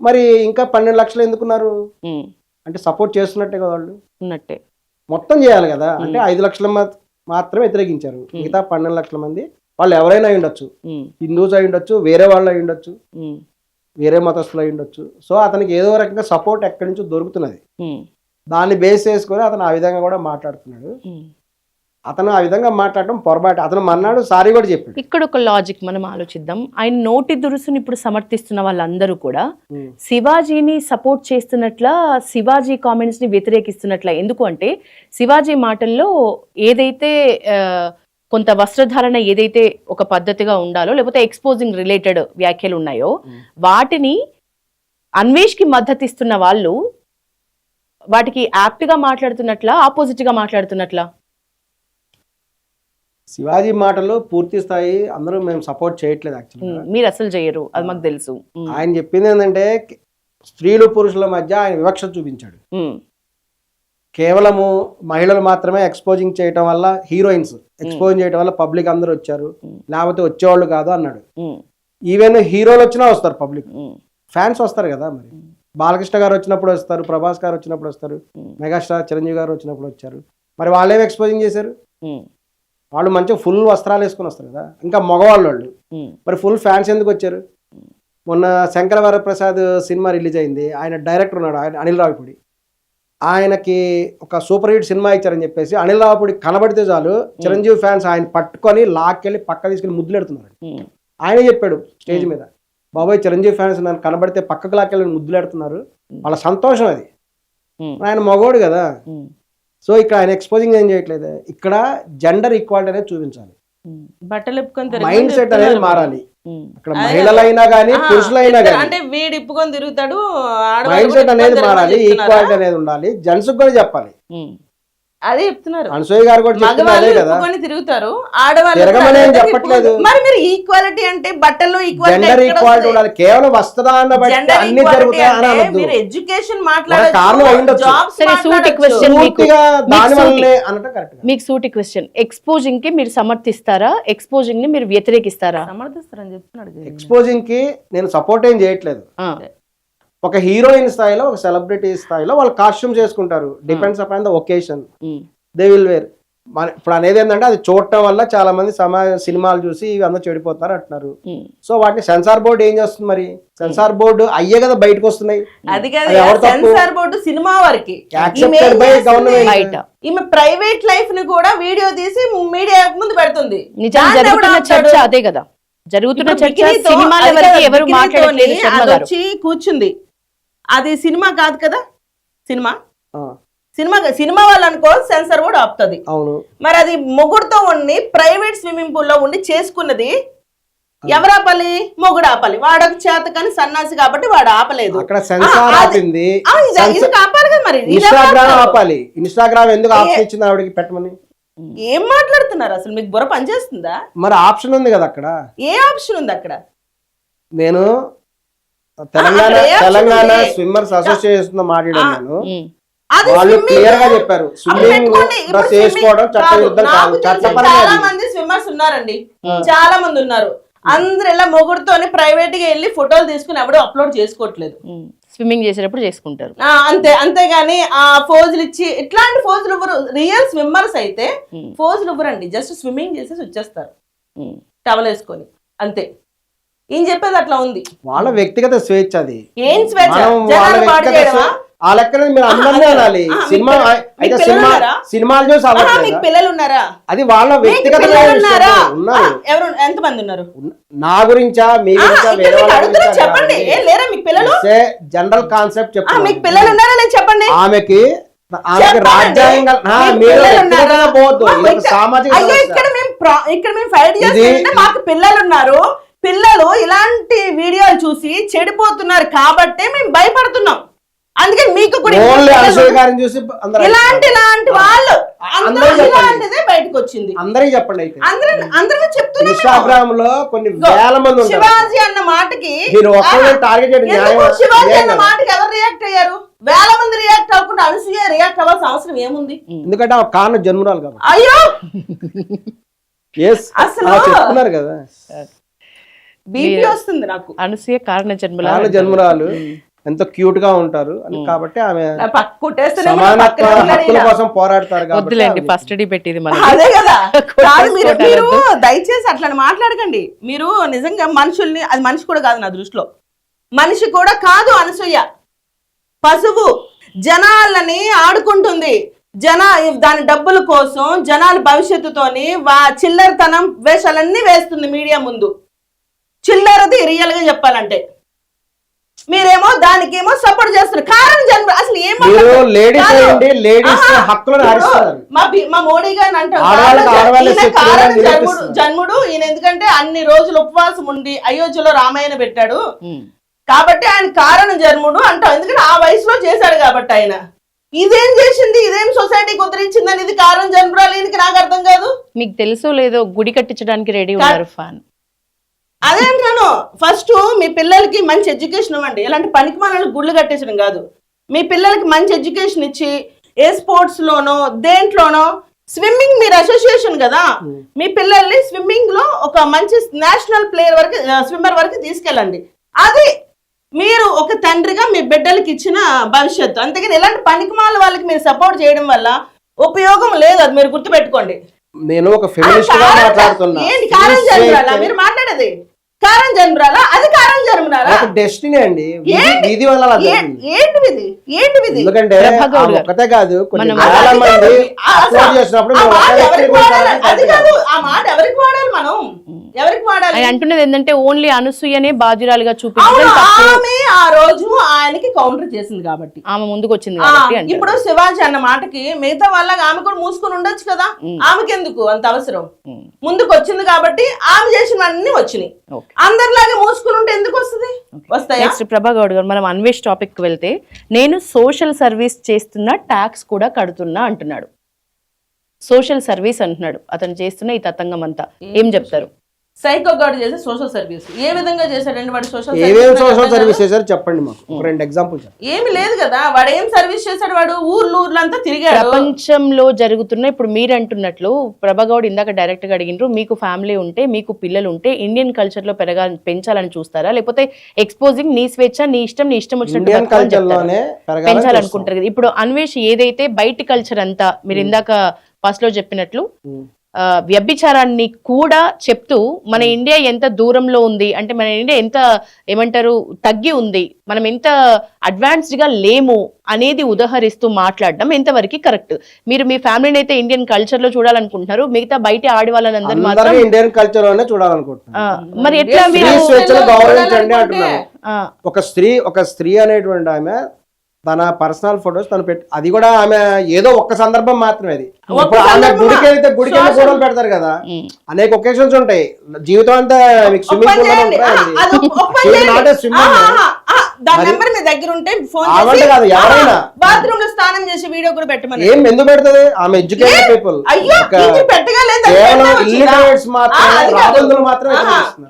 S4: మరి ఇంకా 12 లక్షలు ఎందుకున్నారు
S1: ఉమ్,
S4: అంటే సపోర్ట్ చేస్తున్నట్టే కదా వాళ్ళు.
S1: ఉన్నట్టే.
S4: మొత్తం చేయాలి కదా. అంటే 5 లక్షల మాత్రమే వ్యతిరేకించారు. మిగతా 12 లక్షల మంది వాళ్ళు ఎవరైనా అయి ఉండొచ్చు,
S1: ఉమ్,
S4: హిందూస్ అయి ఉండొచ్చు, వేరే వాళ్ళు అయి ఉండొచ్చు,
S1: ఉమ్,
S4: వేరే మతస్థులు అయి ఉండొచ్చు. సో అతనికి ఏదో రకంగా సపోర్ట్ ఎక్కడి నుంచో దొరుకుతున్నది.
S1: ఉమ్,
S4: దాన్ని బేస్ చేసుకొని అతను ఆ విధంగా కూడా మాట్లాడుతున్నాడు.
S1: ఉమ్.
S4: అతను ఆ విధంగా మాట్లాడటం పొరపాటు. అతను మన్నాడు సారీ కూడా చెప్పాడు.
S1: ఇక్కడ ఒక లాజిక్ మనం ఆలోచిద్దాం. ఆయన నోటి దురుసుని ఇప్పుడు సమర్థిస్తున్న వాళ్ళందరూ కూడా శివాజీని సపోర్ట్ చేస్తున్నట్ల, శివాజీ కామెంట్స్ ని వ్యతిరేకిస్తున్నట్ల. ఎందుకు అంటే శివాజీ మాటల్లో ఏదైతే కొంత వస్త్రధారణ ఏదైతే ఒక పద్ధతిగా ఉండాలో, లేకపోతే ఎక్స్పోజింగ్ రిలేటెడ్ వ్యాఖ్యలు ఉన్నాయో వాటిని అన్వేష్కి మద్దతు ఇస్తున్న వాళ్ళు వాటికి యాప్ట్ గా మాట్లాడుతున్నట్లా, ఆపోజిట్ గా మాట్లాడుతున్నట్లా?
S4: శివాజీ మాటలు పూర్తి స్థాయి అందరూ మేము సపోర్ట్ చేయట్లేదు. యాక్చువల్గా
S1: మీరు అసలు చేయరు, అది మాకు తెలుసు.
S4: ఆయన చెప్పింది ఏంటంటే స్త్రీలు పురుషుల మధ్య ఆయన వివక్ష చూపించాడు. కేవలము మహిళలు మాత్రమే ఎక్స్పోజింగ్ చేయటం వల్ల, హీరోయిన్స్ ఎక్స్పోజింగ్ చేయటం వల్ల పబ్లిక్ అందరూ వచ్చారు, లేకపోతే వచ్చేవాళ్ళు కాదు అన్నాడు. ఈవెన్ హీరోలు వచ్చినా వస్తారు, పబ్లిక్ ఫ్యాన్స్ వస్తారు కదా. మరి బాలకృష్ణ గారు వచ్చినప్పుడు వస్తారు, ప్రభాస్ గారు వచ్చినప్పుడు వస్తారు, మెగాస్టార్ చిరంజీవి గారు వచ్చినప్పుడు వచ్చారు. మరి వాళ్ళేమి ఎక్స్పోజింగ్ చేశారు? వాళ్ళు మంచిగా ఫుల్ వస్త్రాలు వేసుకుని వస్తారు కదా. ఇంకా మగవాళ్ళు మరి ఫుల్ ఫ్యాన్స్ ఎందుకు వచ్చారు? మొన్న శంకర వరప్రసాద్ సినిమా రిలీజ్ అయింది. ఆయన డైరెక్టర్ ఉన్నాడు, ఆయన అనిల్ రావిపూడి. ఆయనకి ఒక సూపర్ హిట్ సినిమా ఇచ్చారని చెప్పేసి అనిల్ రావిపూడి కనబడితే చాలు చిరంజీవి ఫ్యాన్స్ ఆయన పట్టుకొని లాక్కెళ్ళి పక్క తీసుకెళ్ళి ముద్దులెడుతున్నారు. ఆయన చెప్పాడు స్టేజ్ మీద, బాబాయ్ చిరంజీవి ఫ్యాన్స్ నన్ను కనబడితే పక్కకు లాక్కెళ్ళి ముద్దులెడుతున్నారు, వాళ్ళ సంతోషం అది. ఆయన మగోడు కదా. సో ఇక్కడ ఆయన ఎక్స్పోజింగ్ ఏం చేయట్లేదు. ఇక్కడ జెండర్ ఈక్వాలిటీ అనేది చూపించాలి,
S3: బట్టలు ఇప్పుకొని
S4: మైండ్ సెట్ అనేది మారాలి. అక్కడ మహిళలైనా కానీ పురుషులైనా కానీ
S3: అంటే వీడు ఇప్పుకొని తిరుగుతాడు,
S4: మైండ్ సెట్ అనేది మారాలి, ఈక్వాలిటీ అనేది ఉండాలి. జెంట్స్ కూడా చెప్పాలి.
S3: అదే చెప్తున్నారు.
S4: అనసూయ గారు కూడా చెప్తున్నారు అదే కదా,
S3: తిరుగుతారు ఆడవాళ్ళు.
S4: చెప్పట్లేదు.
S3: మరి మీరు ఈక్వాలిటీ అంటే బట్టల్లో
S4: జెండర్ ఈక్వాలిటీ ఉండాలి. కేవలం వస్త్రాన్ని బట్టి అన్ని జరుగుతాయి.
S3: మీరు ఎడ్యుకేషన్
S1: మీకు సూటి క్వశ్చన్, ఎక్స్పోజింగ్ కి మీరు సమర్థిస్తారా, ఎక్స్పోజింగ్ ని మీరు వ్యతిరేకిస్తారా?
S3: సమర్థిస్తారని చెప్తున్నాడు.
S4: ఎక్స్పోజింగ్ కి నేను సపోర్ట్ ఏం చేయట్లేదు. ఒక హీరోయిన్ స్థాయిలో, ఒక సెలబ్రిటీ స్థాయిలో వాళ్ళు కాస్ట్యూమ్స్ వేసుకుంటారు. Depends upon the occasion they will wear. ఇప్పుడు అనేది ఏంటంటే అది చూడటం వల్ల చాలా మంది సినిమాలు చూసి ఇవి అందరూ చెడిపోతున్నారు అంటున్నారు. సో వాటిని సెన్సార్ బోర్డు ఏం చేస్తుంది? మరి సెన్సార్ బోర్డు అయ్యే కదా బయటకు వస్తున్నాయి.
S3: అది సెన్సార్ బోర్డు సినిమా వరకు
S4: యాక్సెప్టెడ్ బై గవర్నమెంట్.
S3: ఈమె ప్రైవేట్ లైఫ్ ని కూడా వీడియో తీసి మీడియా ముందు పెడుతుంది.
S1: జరుగుతున్న చర్చ అదే కదా, జరుగుతున్న చర్చ. సినిమాల వరకు ఎవరు మాట్లాడలేదు.
S3: వచ్చి కూర్చుంది, అది సినిమా కాదు కదా. సినిమా వాళ్ళు అనుకో సెన్సర్ కూడా ఆపుతుంది. మరి అది మొగుడుతో ఉండి ప్రైవేట్ స్విమ్మింగ్ పూల్ లో ఉండి చేసుకున్నది ఎవరు ఆపాలి? మొగుడు ఆపాలి. వాడొక చేత కానీ సన్నాసి కాబట్టి వాడు ఆపలేదు. ఆపాలి కదా. మరి
S4: ఇన్స్టాగ్రామ్ ఎందుకు ఆప్షన్ ఇచ్చింది ఆవిడకి పెట్టమని?
S3: ఏం మాట్లాడుతున్నారు అసలు? మీకు బుర్ర పనిచేస్తుందా?
S4: మరి ఆప్షన్ ఉంది కదా అక్కడ.
S3: ఏ ఆప్షన్ ఉంది అక్కడ?
S4: నేను తెలంగాణ స్విమ్మర్స్ అసోసియేషన్ మాట్లాడాను. వాళ్ళు క్లియర్ గా చెప్పారు స్విమ్మింగ్ డ్రెస్ వేసుకోవడం చట్టవిరుద్ధం కాదు.
S3: చాలా మంది స్విమ్మర్స్ ఉన్నారండి, చాలా మంది ఉన్నారు. అందరు ఇలా మొగుడుతోనే ప్రైవేట్ గా వెళ్ళి ఫోటోలు తీసుకుని ఎవడో అప్లోడ్ చేసుకోవట్లేదు.
S1: స్విమ్మింగ్ చేసేటప్పుడు చేసుకుంటారు
S3: అంతేగాని ఆ ఫోజులు ఇచ్చి ఇట్లాంటి ఫోజులు ఇవ్వరు. రియల్ స్విమ్మర్స్ అయితే ఫోజులు ఇవ్వరండి, జస్ట్ స్విమ్మింగ్ చేసేసి వచ్చేస్తారు టవల్ వేసుకొని, అంతే. ఏం చెప్పేది అట్లా ఉంది.
S4: వాళ్ళ వ్యక్తిగత స్వేచ్ఛ అది.
S3: ఏం స్వేచ్ఛ?
S4: ఆ లెక్కన మీరు అందరినీ అనాలి. సినిమాలు చూసి
S3: మీకు పిల్లలు ఉన్నారా?
S4: అది వాళ్ళ వ్యక్తిగత.
S3: ఎవరు, ఎంతమంది ఉన్నారు?
S4: నా గురించా మీ గురించా
S3: చెప్పండి. లేరా మీకు పిల్లలు?
S4: జనరల్ కాన్సెప్ట్ చెప్పండి.
S3: మీకు పిల్లలు ఉన్నారా? నేను చెప్పండి.
S4: ఆమెకి రాజ్యాంగ సామాజిక
S3: ఇక్కడ మేము ఫైట్ చేస్తుంటే మాకు పిల్లలు ఉన్నారు. పిల్లలు ఇలాంటి వీడియోలు చూసి చెడిపోతున్నారు కాబట్టి మేము భయపడుతున్నాం. అందుకని మీకు కూడా
S4: ఓన్లీ అనసూయ గారిని చూసి అందరూ
S3: ఇలాంటి వాళ్ళు
S4: అందరూ చెప్పండి.
S3: ఇలాంటిదే బయటకు వచ్చింది.
S4: అందరికీ చెప్పండి అయితే.
S3: అందరూ చెప్తున్నారు.
S4: ఇన్స్టాగ్రామ్ లో కొన్ని వేల మంది ఉంటారు.
S3: శివాజీ అన్న మాటకి
S4: మీరు ఒక్కళ్ళని టార్గెట్ చేయడం న్యాయం?
S3: శివాజీ అన్న మాటకి ఎవరు రియాక్ట్ అయ్యారు? వేల మంది రియాక్ట్ అవ్వకుండా అనసూయ రియాక్ట్ అవ్వాల్సిన అవసరం ఏముంది?
S4: ఎందుకంటే ఆ కారణం జన్మరాలు కాబట్టి.
S3: అయ్యో
S4: అసలు చెప్తున్నారు కదా,
S3: బీపీ వస్తుంది నాకు.
S1: అనసూయ కారణ
S4: జన్మరాలు ఎంతో క్యూట్ గా ఉంటారు అని కాబట్టి ఆమె
S3: కొట్టేస్తూనే
S4: సమానత్వ హక్కుల కోసం పోరాడతారు
S1: వద్దులేండి,
S4: కాబట్టి
S1: ఫస్ట్ పెట్టింది మనం.
S3: అదే కదా. మీరు దయచేసి అట్లా మాట్లాడకండి. మీరు నిజంగా మనుషుల్ని, అది మనిషి కూడా కాదు నా దృష్టిలో, మనిషి కూడా కాదు అనసూయ, పశువు. జనాలని ఆడుకుంటుంది, దాని డబ్బుల కోసం జనాల భవిష్యత్తుతోని చిల్లరతనం వేషాలన్నీ వేస్తుంది మీడియా ముందు. చిల్లరది రియల్ గా చెప్పాలంటే మీరేమో దానికేమో సపోర్ట్ చేస్తారు. కారణం జన్మ అసలు మా మోడీ గారిని అంటారు కారణం జన్ముడు ఈయన, ఎందుకంటే అన్ని రోజులు ఉపవాసం ఉండి అయోధ్యలో రామాయణ పెట్టాడు కాబట్టి ఆయన కారణ జన్ముడు అంటాం. ఎందుకంటే ఆ వయసులో చేశాడు కాబట్టి ఆయన. ఇదేం చేసింది, ఇదేం సొసైటీకి ఉద్ధరించింది అని ఇది కారణ జన్మురాలు నాకు అర్థం కాదు.
S1: మీకు తెలుసో లేదో గుడి కట్టించడానికి రెడీ ఉన్నారు ఫ్యాన్.
S3: అదే అంటాను, ఫస్ట్ మీ పిల్లలకి మంచి ఎడ్యుకేషన్ ఇవ్వండి. ఇలాంటి పనికిమాలను గుళ్ళు కట్టేసడం కాదు. మీ పిల్లలకి మంచి ఎడ్యుకేషన్ ఇచ్చి ఏ స్పోర్ట్స్ లోనో దేంట్లోనో, స్విమ్మింగ్ మీరు అసోసియేషన్ కదా, మీ పిల్లల్ని స్విమ్మింగ్ లో ఒక మంచి నేషనల్ ప్లేయర్ వరకు, స్విమ్మర్ వరకు తీసుకెళ్ళండి. అది మీరు ఒక తండ్రిగా మీ బిడ్డలకి ఇచ్చిన భవిష్యత్తు. అంతేగాని ఇలాంటి పనికిమాల వాళ్ళకి మీరు సపోర్ట్ చేయడం వల్ల ఉపయోగం లేదు, అది మీరు గుర్తుపెట్టుకోండి.
S4: నేను ఒక ఫెమినిస్ట్ గా మాట్లాడుతున్నా.
S3: ఏంటి కారణం జన్మరాలా మీరు మాట్లాడేది? కారణం జన్మరాలా? అది కారణం జన్మరాలా?
S4: డెస్టినీ అండి, విధి వల్ల.
S3: ఏంటి విధి? ఏంటి విధి?
S4: ఎందుకంటే ఒకటే కాదు, కొన్ని వేల మంది అప్లోడ్ చేసినప్పుడు
S3: అది కాదు, ఆ మాట ఎవరికి వాడాలి? మనం ఎవరికి వాడాలి?
S1: ఆయన అంటున్నది ఏంటంటే ఓన్లీ అనసూయనే బాధ్యురాలుగా
S3: ఆమె
S1: చూపించడం.
S3: ఆ రోజు ఆయనకి కౌంటర్ చేసింది కాబట్టి
S1: ఆమె ముందుకు వచ్చింది కాబట్టి.
S3: ఇప్పుడు శివాజీ అన్న మాటకి మిగతా వాళ్ళకి ఆమె కూడా మూసుకొని ఉండొచ్చు కదా, ఆమెకి ఎందుకు అంత అవసరం? ముందుకు వచ్చింది కాబట్టి ఆమె చేసినవన్నీ వచ్చినాయి. అందరిలాగే మూసుకుని ఉంటే ఎందుకు వస్తుంది? వస్తాయి.
S1: నెక్స్ట్ ప్రభా గౌడ్ గారు, మనం అన్వేష్ టాపిక్ కి వెళ్తే, నేను సోషల్ సర్వీస్ చేస్తున్నా, ట్యాక్స్ కూడా కడుతున్నా అంటున్నాడు. సోషల్ సర్వీస్ అంటున్నాడు, అతను చేస్తున్న ఈ తతంగం అంతా ఏం చెప్తారు?
S3: సైకో గార్డ్ చేసే సోషల్ సర్వీస్ ఏ విధంగా చేశాడండి వాడు? సోషల్
S4: సర్వీస్ చేశారు చెప్పండి మాకు, రెండు ఎగ్జాంపుల్స్.
S3: ఏమి లేదు కదా, వాడు ఏం సర్వీస్ చేశాడు? వాడు ఊర్లంతా తిరిగాడు.
S1: ప్రపంచంలో జరుగుతున్న, ఇప్పుడు మీరు అంటున్నట్లు ప్రభాగౌడ్ ఇందాక డైరెక్ట్ గా అడిగినారు, మీకు ఫ్యామిలీ ఉంటే, మీకు పిల్లలు ఉంటే ఇండియన్ కల్చర్ లో పెంచాలని చూస్తారా, లేకపోతే ఎక్స్పోజింగ్ నీ స్వేచ్ఛ, నీ ఇష్టం వచ్చినట్టు పెంచాలనుకుంటారు కదా? ఇప్పుడు అన్వేష్ ఏదైతే బయటి కల్చర్ అంతా మీరు ఇందాక ఫస్ట్ లో చెప్పినట్లు వ్యభిచారాన్ని కూడా చెప్తూ మన ఇండియా ఎంత దూరంలో ఉంది అంటే, మన ఇండియా ఎంత ఏమంటారు తగ్గి ఉంది, మనం ఎంత అడ్వాన్స్డ్ గా లేము అనేది ఉదహరిస్తూ మాట్లాడడం ఎంతవరకు కరెక్ట్? మీరు మీ ఫ్యామిలీని అయితే ఇండియన్ కల్చర్ లో చూడాలనుకుంటున్నారు, మిగతా బయట ఆడి వాళ్ళందరూ మాత్రం
S4: ఇండియన్ కల్చర్ లోనే చూడాలనుకుంటున్నారు.
S1: మరి ఎట్లా మీరు
S4: గౌరవించండి అంటున్నారు? ఒక స్త్రీ అనేటువంటి ఆమె తన పర్సనల్ ఫొటోస్ తను పెట్టి, అది కూడా ఆమె ఏదో ఒక్క సందర్భం మాత్రమే. అది ఆమె గుడికి వెళ్తే గుడికి వెళ్ళి ఫోటోలు పెడతారు కదా, అనేక ఒకేషన్స్ ఉంటాయి జీవితం అంతా. మీకు స్విమ్మింగ్ పూల్
S3: మీ దగ్గర ఉంటే
S4: ఎవరైనా
S3: బాత్రూమ్ లో స్నానం చేసి వీడియో కూడా పెట్టమని
S4: ఏం ఎందుకు పెడుతుంది? ఆమె ఎడ్యుకేటెడ్ పీపుల్,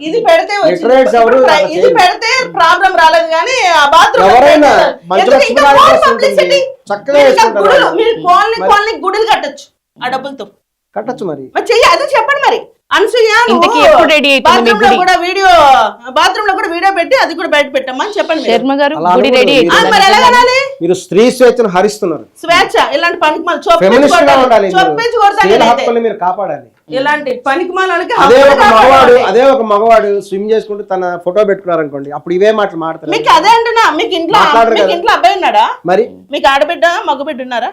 S3: ఇది పెడితే ప్రాబ్లం రాలేదు కానీ ఆ బాత్రూమ్
S4: ఎవరైనా
S3: గుడులు కట్టొచ్చు, ఆ డబ్బులతో
S4: కట్టొచ్చు. మరి
S3: అదే చెప్పండి. మరి అనసూయ కూడా వీడియో బాత్రూమ్ లో కూడా వీడియో పెట్టి అది కూడా బయట పెట్టామని చెప్పండి.
S1: శర్మ గారు
S4: మీరు స్త్రీ స్వేచ్ఛను హరిస్తున్నారు.
S3: స్వేచ్ఛ ఇలాంటి పనికి
S4: మీరు కాపాడాలి.
S3: ఇలాంటి పనికి
S4: అదే ఒక మగవాడు స్విమ్ చేసుకుంటూ తన ఫోటో పెట్టుకున్నారు అనుకోండి, అప్పుడు ఇవే మాటలు మాట్లాడతారు.
S3: మీకు అదే అంటున్నా, మీకు ఇంట్లో అబ్బాయి ఉన్నాడా?
S4: మరి
S3: మీకు ఆడబిడ్డ మగబిడ్డ ఉన్నారా?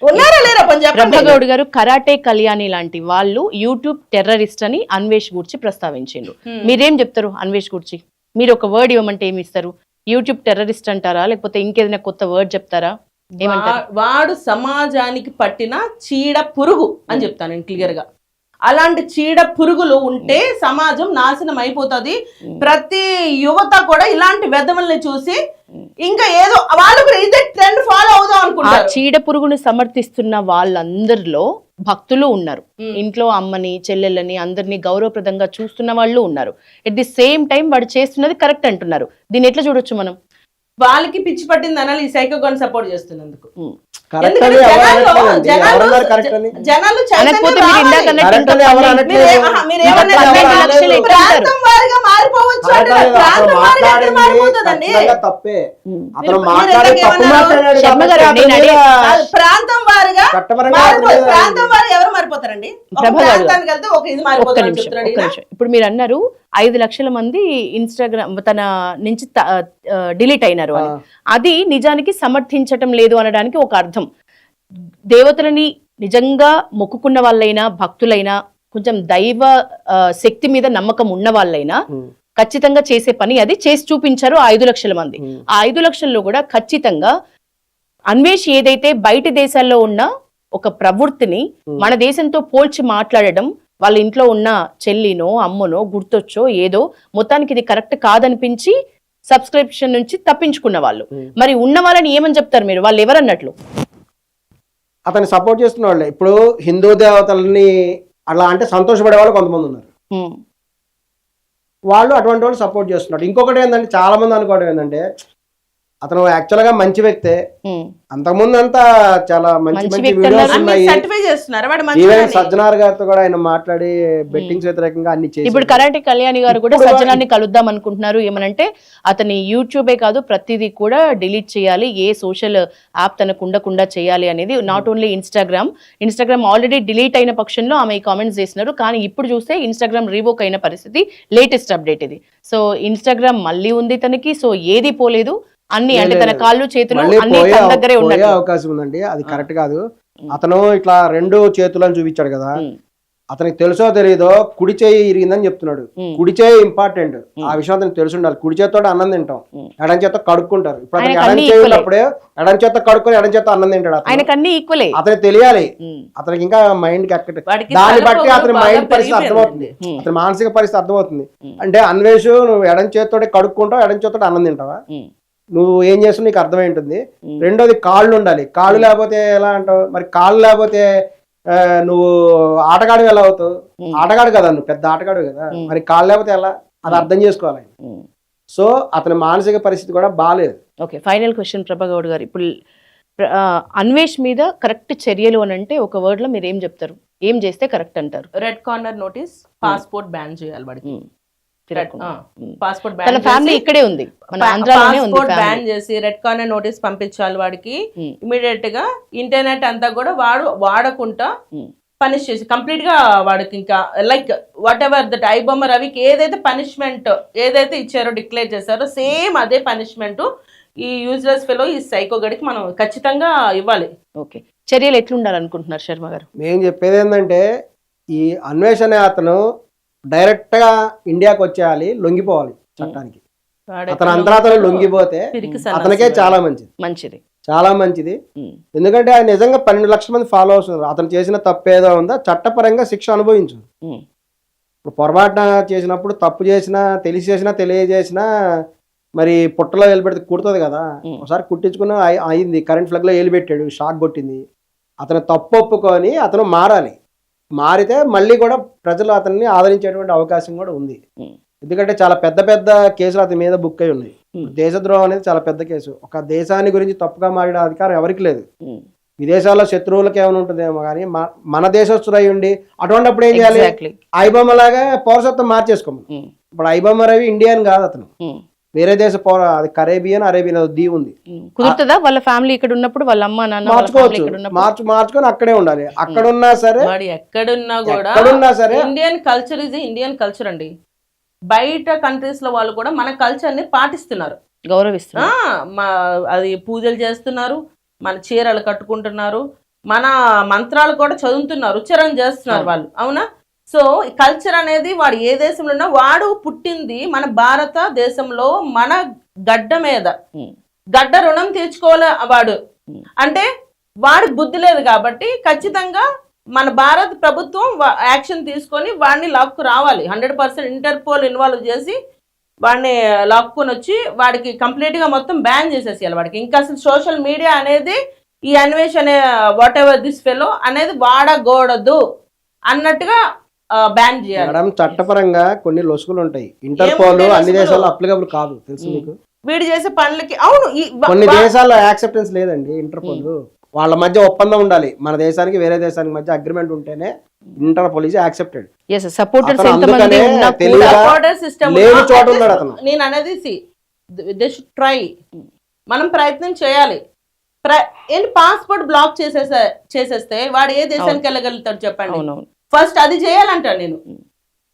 S3: ఉన్నారా లేరా?
S1: ప్రభాగౌడ్ గారు కరాటే కళ్యాణి లాంటి వాళ్ళు యూట్యూబ్ టెర్రరిస్ట్ అని అన్వేష్ గురించి ప్రస్తావించారు. మీరేం చెప్తారు అన్వేష్ గురించి? మీరు ఒక వర్డ్ ఇవ్వమంటే ఏమి ఇస్తారు? యూట్యూబ్ టెర్రరిస్ట్ అంటారా, లేకపోతే ఇంకేదైనా కొత్త వర్డ్ చెప్తారా?
S3: వాడు సమాజానికి పట్టిన చీడ పురుగు అని చెప్తాను నేను క్లియర్ గా. అలాంటి చీడ పురుగులు ఉంటే సమాజం నాశనం అయిపోతుంది. ప్రతి యువత కూడా ఇలాంటి వెధవల్ని చూసి ఇంకా ఏదో వాళ్ళు కూడా ఇదే ట్రెండ్ ఫాలో అవుదాం
S1: ఆ
S3: అనుకుంటారు.
S1: చీడ పురుగును సమర్థిస్తున్న వాళ్ళందరిలో భక్తులు ఉన్నారు, ఇంట్లో అమ్మని చెల్లెళ్ళని అందరినీ గౌరవప్రదంగా చూస్తున్న వాళ్ళు ఉన్నారు. ఎట్ ది సేమ్ టైం వాడు చేస్తున్నది కరెక్ట్ అంటున్నారు. దీన్ని ఎట్లా చూడొచ్చు మనం?
S3: వాళ్ళకి పిచ్చి పట్టింది అనాలి ఈ సైకోగాన్ సపోర్ట్ చేస్తున్నందుకు.
S4: కరెక్ట్
S3: ఎందుకంటే
S4: అని ఎవరు
S3: జనాలు
S4: అనట్లేదండి. ఎవరన్నారు కరెక్ట్ అని?
S3: జనాలు
S1: అనకపోతే మీరు ఇందాక అన్నట్టు
S4: కరెక్ట్ అని ఎవరు అనట్లేదు.
S3: మీరేమన్నా
S4: ఎవరు
S1: లక్షలు
S4: అనట్లేదు.
S1: ఎక్కువ అంటారు.
S3: ప్రాంతం వారిగా మారిపోవచ్చు
S4: కరెక్ట్
S3: అంటున్నారు.
S4: అని అతను
S3: ప్రాంతం వారిగా ఎక్కడ
S4: మాట్లాడింది
S3: మారిపోతుందండి?
S4: ఖచ్చితంగా తప్పే. అతను
S3: మీరు
S4: మాట్లాడే
S3: ఇందాక
S4: తప్పు
S3: ఏమన్నారు?
S4: మాట్లాడాడు
S1: శర్మ
S4: కాబట్టి
S1: గారు,
S4: అతని
S1: నేను
S4: మీద
S3: కాదు, ప్రాంతం వారిగా
S4: చట్టపరంగా
S3: మారిపోతుంది.
S4: అతని మీద
S3: ప్రాంతం వారు ఎవరు మారిపోతారండి? ఒక
S1: ప్రభా గారు.
S3: ప్రాంతానికి వెళ్తే ఒక ఇది
S1: ఒక్క
S3: మారిపోతుంది
S1: నిమిషం,
S3: చెప్తున్నాడు
S1: ఒక్క
S3: ఈయన.
S1: నిమిషం. ఇప్పుడు మీరు అన్నారు 5 లక్షల మంది ఇన్స్టాగ్రామ్ తన నుంచి డిలీట్ అయినారు అని. అది నిజానికి సమర్థించటం లేదు అనడానికి ఒక అర్థం. దేవతలని నిజంగా మొక్కుకున్న వాళ్ళైనా, భక్తులైనా, కొంచెం దైవ శక్తి మీద నమ్మకం ఉన్న వాళ్ళైనా ఖచ్చితంగా చేసే పని అది. చేసి చూపించారు ఆ 5 లక్షల మంది. ఆ 5 లక్షల్లో కూడా ఖచ్చితంగా అన్వేష్ ఏదైతే బయట దేశాల్లో ఉన్న ఒక ప్రవృత్తిని మన దేశంతో పోల్చి మాట్లాడడం, వాళ్ళ ఇంట్లో ఉన్న చెల్లినో అమ్మనో గుర్తొచ్చో ఏదో మొత్తానికి ఇది కరెక్ట్ కాదనిపించి సబ్స్క్రిప్షన్ నుంచి తప్పించుకున్న వాళ్ళు. మరి ఉన్న వాళ్ళని ఏమని చెప్తారు మీరు? వాళ్ళు ఎవరన్నట్లు?
S4: అతన్ని సపోర్ట్ చేస్తున్న వాళ్ళే. ఇప్పుడు హిందూ దేవతల్ని అలా అంటే సంతోషపడే వాళ్ళు కొంతమంది ఉన్నారు. వాళ్ళు అటువంటి వాళ్ళు సపోర్ట్ చేస్తున్నారు. ఇంకొకటి ఏంటంటే చాలా మంది అనుకోవడం ఏంటంటే అతను యాక్చువల్ గా మంచి వ్యక్తే. అంతకుముందు అంతా చాలా మంచి మంచి
S1: వ్యక్తి
S4: వీడియోస్
S1: అన్నారు.
S4: ఉన్నాయి.
S3: సర్టిఫై చేస్తున్నారు వాడు
S4: ఈవెన్
S3: మంచివాడని.
S4: సజ్జనార్ గారితో కూడా ఆయన మాట్లాడి బెట్టింగ్స్ వ్యతిరేకంగా అన్ని చేసి
S1: ఇప్పుడు కరాటే కళ్యాణి గారు కూడా సజ్జనాన్ని కలుద్దాం అనుకుంటున్నారు. ఏమనంటే అతని యూట్యూబే కాదు ప్రతిదీ కూడా డిలీట్ చేయాలి, ఏ సోషల్ యాప్ తనకు ఉండకుండా చేయాలి అనేది. Not only Instagram already delete అయిన పక్షంలో ఆమె కామెంట్స్ చేసినారు. కానీ ఇప్పుడు చూస్తే ఇన్స్టాగ్రామ్ రీవోక్ అయిన పరిస్థితి. లేటెస్ట్ అప్డేట్ ఇది. సో ఇన్స్టాగ్రామ్ మళ్ళీ ఉంది తనకి. సో ఏది పోలేదు, అన్ని అంటే తన కాళ్ళు చేతులు
S4: మళ్ళీ
S1: అన్ని తన దగ్గరే
S4: పోయే
S1: ఉన్నాయి.
S4: అవకాశం ఉందండి. అది కరెక్ట్ కాదు. అతను ఇట్లా 2 చేతులను చూపించాడు కదా, అతనికి తెలుసో తెలియదో కుడి చేయి ఇరిగిందని చెప్తున్నాడు. కుడి చేయి ఇంపార్టెంట్. ఆ విషయం అతనికి తెలిసి ఉండాలి. కుడి చేతితో అన్నం తింటాం, ఎడం చేత కడుక్కుంటారు. ఇప్పుడు అతనికి ఎడం చేయినప్పుడే ఎడం చేత కడుక్కొని ఎడం చేత అన్నం తింటాడు.
S1: ఆయనకు అన్ని ఈక్వలే.
S4: అతనికి తెలియాలి. అతనికి ఇంకా మైండ్ కి ఎక్కడ
S3: వాడికి
S4: దాన్ని బట్టి
S3: తలపోగు
S4: అతని
S3: బాగా
S4: మైండ్ పరిస్థితి అర్థమవుతుంది, అతని మానసిక పరిస్థితి అర్థమవుతుంది. అంటే అన్వేష్ నువ్వు ఎడం చేతితోటి కడుక్కుంటావు, ఎడం చేతితో అన్నం తింటావా? నువ్వు ఏం చేస్తున్నావు నీకు అర్థమై ఉంటుంది. రెండోది కాళ్ళు ఉండాలి. కాళ్ళు లేకపోతే ఎలా అంటావు? మరి కాళ్ళు లేకపోతే నువ్వు ఆటగాడు ఎలా అవుతావు? ఆటగాడు కదా, నువ్వు పెద్ద ఆటగాడు కదా, మరి కాళ్ళు లేకపోతే ఎలా? అది అర్థం చేసుకోవాలి. సో అతని మానసిక పరిస్థితి కూడా బాగాలేదు.
S1: ఓకే, ఫైనల్ క్వశ్చన్ ప్రభాగౌడ్ గారు. ఇప్పుడు అన్వేష్ మీద కరెక్ట్ చర్యలు అని అంటే ఒక వర్డ్ లో మీరు ఏం చెప్తారు? ఏం చేస్తే కరెక్ట్ అంటారు?
S3: Red corner notice, passport ban చేయాలి వాడికి. పాస్పోర్ట్
S1: తన ఫ్యామిలీ ఇక్కడే ఉంది, మన ఆంధ్రాలోనే ఉంది.
S3: బ్యాన్ చేసి రెడ్ కార్నర్ నోటీస్ పంపించాలి వాడికి. ఇమీడియట్ గా ఇంటర్నెట్ అంతా కూడా వాడు వాడకుండా పనిష్ చేసి కంప్లీట్ గా వాడికి ఇంకా like what ever that iBomma రవికి ఏదైతే పనిష్మెంట్ ఏదైతే ఇచ్చారో డిక్లేర్ చేశారో సేమ్ అదే పనిష్మెంట్ ఈ యూజ్లెస్ ఫెలో ఈ సైకో గడికి మనం ఖచ్చితంగా ఇవ్వాలి.
S1: ఓకే, చర్యలు ఎట్లుండాలనుకుంటున్నారు శర్మ గారు?
S4: మేము చెప్పేది ఏంటంటే ఈ అన్వేషణ అతను డైరెక్ట్ గా ఇండియాకి వచ్చేయాలి, లొంగిపోవాలి చట్టానికి. అతను అంతరాతను లొంగిపోతే అతనికే చాలా మంచిది, చాలా మంచిది. ఎందుకంటే ఆయన నిజంగా 12 లక్షల మంది ఫాలోవర్స్ ఉన్నారు. అతను చేసిన తప్పు ఏదో ఉందో చట్టపరంగా శిక్ష అనుభవించు. ఇప్పుడు పొరపాటున చేసినప్పుడు తప్పు చేసినా తెలిసి చేసినా తెలియజేసినా మరి పుట్టలో ఏలు పెడితే కుడుతుంది కదా. ఒకసారి కుట్టించుకున్న అయింది, కరెంట్ ఫ్లగ్ లో ఏలు పెట్టాడు, షాక్ కొట్టింది. అతను తప్పు ఒప్పుకొని అతను మారాలి. మారితే మళ్ళీ కూడా ప్రజలు అతన్ని ఆదరించేటువంటి అవకాశం కూడా ఉంది. ఎందుకంటే చాలా పెద్ద పెద్ద కేసులు అతని మీద బుక్ అయి ఉన్నాయి. దేశద్రోహం అనేది చాలా పెద్ద కేసు. ఒక దేశాన్ని గురించి తప్పుగా మాట్లాడే అధికారం ఎవరికి లేదు. విదేశాల్లో శత్రువులకి ఏమైనా ఉంటుందేమో కానీ మన దేశస్తులై ఉండి అటువంటిప్పుడు ఏం చేయాలి? ఐబొమ్మ లాగా పౌరసత్వం మార్చేసుకోమని. ఇప్పుడు ఐబొమ్మ రవి ఇండియన్ కాదు, అతను వేరే దేశ అది అరేబియన్ దీ ఉంది.
S1: కుదురుతుందా వాళ్ళ ఫ్యామిలీ ఇక్కడ ఉన్నప్పుడు వాళ్ళ అమ్మ నాన్న
S4: మార్చుకోవచ్చు, మార్చుకొని అక్కడే ఉండాలి. అక్కడున్నా సరే
S3: ఎక్కడున్నా సరే Indian culture is Indian culture అండి. బయట కంట్రీస్ లో వాళ్ళు కూడా మన కల్చర్ ని పాటిస్తున్నారు,
S1: గౌరవిస్తున్నారు.
S3: అది పూజలు చేస్తున్నారు, మన చీరలు కట్టుకుంటున్నారు, మన మంత్రాలు కూడా చదువుతున్నారు, ఉచ్చారణ చేస్తున్నారు వాళ్ళు. అవునా? సో కల్చర్ అనేది వాడు ఏ దేశంలో ఉన్నా వాడు పుట్టింది మన భారతదేశంలో, మన గడ్డ మీద, గడ్డ రుణం తీర్చుకోవాలి వాడు. అంటే వాడికి బుద్ధి లేదు కాబట్టి ఖచ్చితంగా మన భారత ప్రభుత్వం యాక్షన్ తీసుకొని వాడిని లాక్కు రావాలి. 100% ఇంటర్పోల్ ఇన్వాల్వ్ చేసి వాడిని లాక్కొని వచ్చి వాడికి కంప్లీట్ గా మొత్తం బ్యాన్ చేసేసేయాలి వాడికి. ఇంకా అసలు సోషల్ మీడియా అనేది ఈ అన్వేష్ అనే వాట్ ఎవర్ దిస్ ఫెలో అనేది వాడకూడదు అన్నట్టుగా బ్యాన్ చేయాలి.
S4: మేడం చట్టపరంగా కొన్ని లొసుగులు ఉంటాయి. ఇంటర్పోల్ అన్ని దేశాల్లో అప్లికబుల్ కాదు, తెలుసు మీకు.
S3: వీడు చేసే పనులకి అవును
S4: కొన్ని దేశాల్లో యాక్సెప్టెన్స్ లేదండి ఇంటర్పోల్. వాళ్ళ మధ్య ఒప్పందం ఉండాలి. మన దేశానికి వేరే దేశానికి మధ్య అగ్రిమెంట్ ఉంటేనే interpole is accepted.
S1: Supporters
S3: system
S4: లేని చోట ఉన్నాడు అతను.
S3: నేను అనేది దే షుడ్ ట్రై, మనం ప్రయత్నం చేయాలి. ఏంటి పాస్పోర్ట్ బ్లాక్ చేసేస్తే వాడు ఏ దేశానికి వెళ్ళగలుగుతాడు చెప్పండి? ఫస్ట్ అది చేయాలంటాను నేను.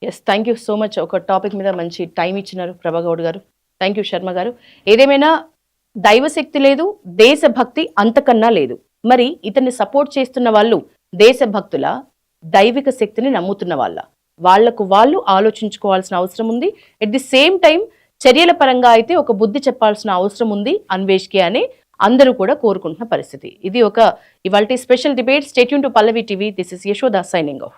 S1: Yes, thank you so much. ఒక టాపిక్ మీద మంచి టైం ఇచ్చినారు ప్రభాగౌడ్ గారు. థ్యాంక్ యూ శర్మ గారు. ఏదేమైనా దైవశక్తి లేదు, దేశభక్తి అంతకన్నా లేదు. మరి ఇతన్ని సపోర్ట్ చేస్తున్న వాళ్ళు దేశభక్తుల, దైవిక శక్తిని నమ్ముతున్న వాళ్లకు వాళ్ళు ఆలోచించుకోవాల్సిన అవసరం ఉంది. ఎట్ ది సేమ్ టైం చర్యల పరంగా అయితే ఒక బుద్ధి చెప్పాల్సిన అవసరం ఉంది అన్వేష్కి అని అందరూ కూడా కోరుకుంటున్న పరిస్థితి. ఇది ఒక ఇవాల్టి special debate. Stay tune to Pallavi TV. This is Yashoda signing off.